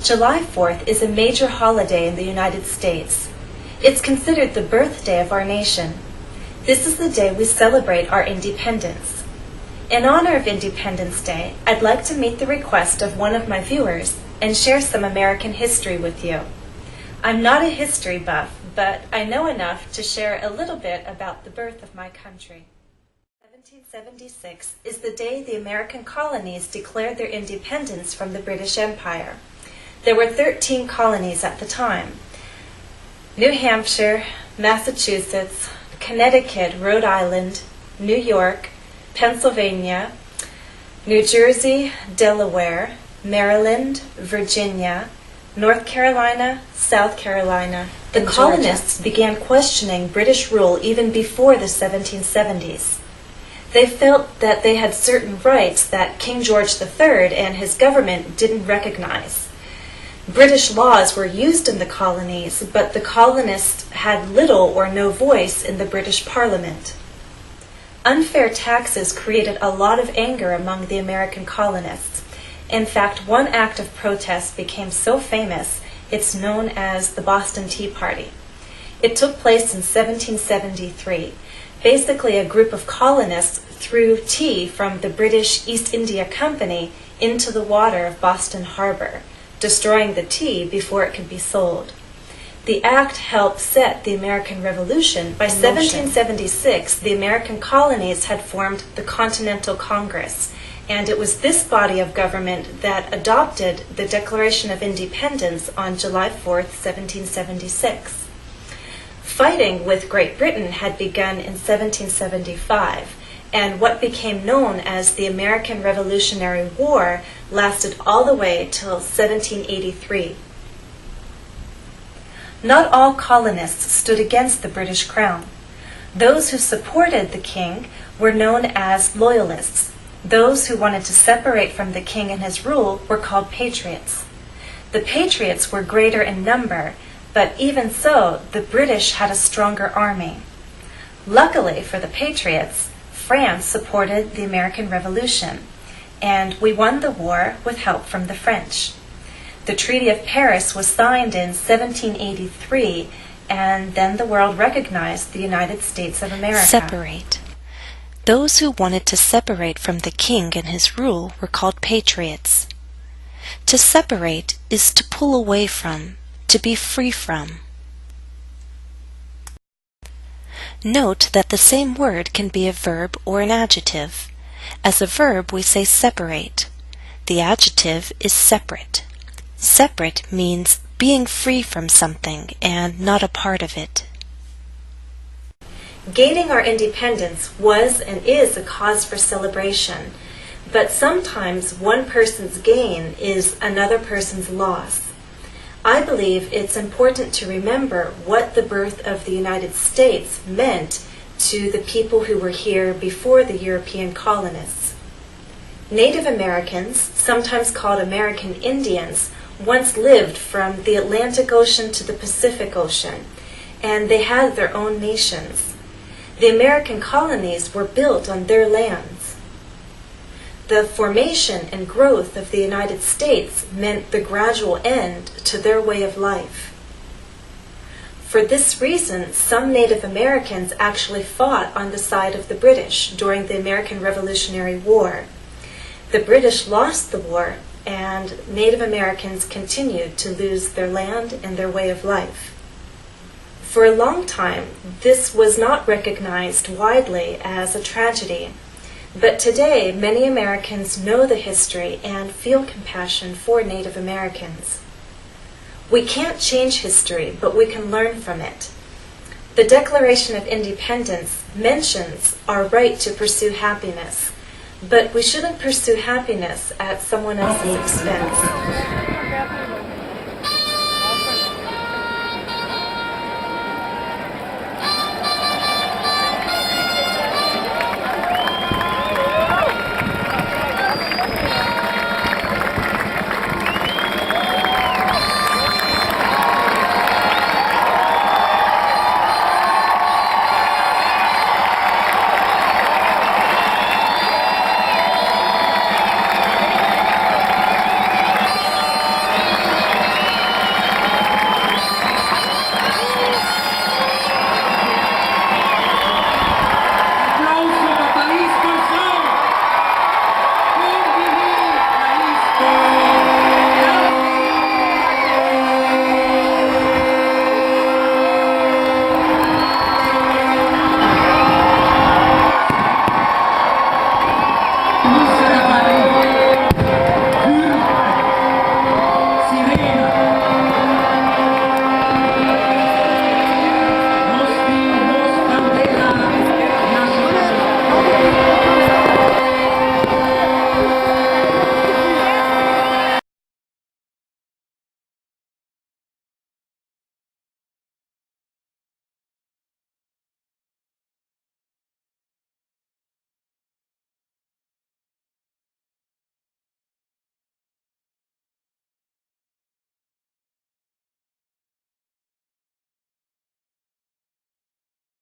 July 4th is a major holiday in the United States. It's considered the birthday of our nation. This is the day we celebrate our independence. In honor of Independence Day, I'd like to meet the request of one of my viewers and share some American history with you. I'm not a history buff, but I know enough to share a little bit about the birth of my country. 1776 is the day the American colonies declared their independence from the British Empire. There were 13 colonies at the time: New Hampshire, Massachusetts, Connecticut, Rhode Island, New York, Pennsylvania, New Jersey, Delaware, Maryland, Virginia, North Carolina, South Carolina. The colonists began questioning British rule even before the 1770s. They felt that they had certain rights that King George III and his government didn't recognize. British laws were used in the colonies, but the colonists had little or no voice in the British Parliament. Unfair taxes created a lot of anger among the American colonists. In fact, one act of protest became so famous, it's known as the Boston Tea Party. It took place in 1773. Basically, a group of colonists threw tea from the British East India Company into the water of Boston Harbor, destroying the tea before it could be sold. The act helped set the American Revolution. By 1776, the American colonies had formed the Continental Congress, and it was this body of government that adopted the Declaration of Independence on July 4th, 1776. Fighting with Great Britain had begun in 1775, and what became known as the American Revolutionary War lasted all the way till 1783. Not all colonists stood against the British Crown. Those who supported the king were known as loyalists. Those who wanted to separate from the king and his rule were called patriots. The patriots were greater in number, but even so, the British had a stronger army. Luckily for the patriots, France supported the American Revolution, and we won the war with help from the French. The Treaty of Paris was signed in 1783, and then the world recognized the United States of America. Separate. Those who wanted to separate from the king and his rule were called patriots. To separate is to pull away from, to be free from. Note that the same word can be a verb or an adjective. As a verb, we say separate. The adjective is separate. Separate means being free from something and not a part of it. Gaining our independence was and is a cause for celebration, but sometimes one person's gain is another person's loss. I believe it's important to remember what the birth of the United States meant to the people who were here before the European colonists. Native Americans, sometimes called American Indians, once lived from the Atlantic Ocean to the Pacific Ocean, and they had their own nations. The American colonies were built on their lands. The formation and growth of the United States meant the gradual end to their way of life. For this reason, some Native Americans actually fought on the side of the British during the American Revolutionary War. The British lost the war, and Native Americans continued to lose their land and their way of life. For a long time, this was not recognized widely as a tragedy, but today many Americans know the history and feel compassion for Native Americans. We can't change history, but we can learn from it. The Declaration of Independence mentions our right to pursue happiness, but we shouldn't pursue happiness at someone else's expense.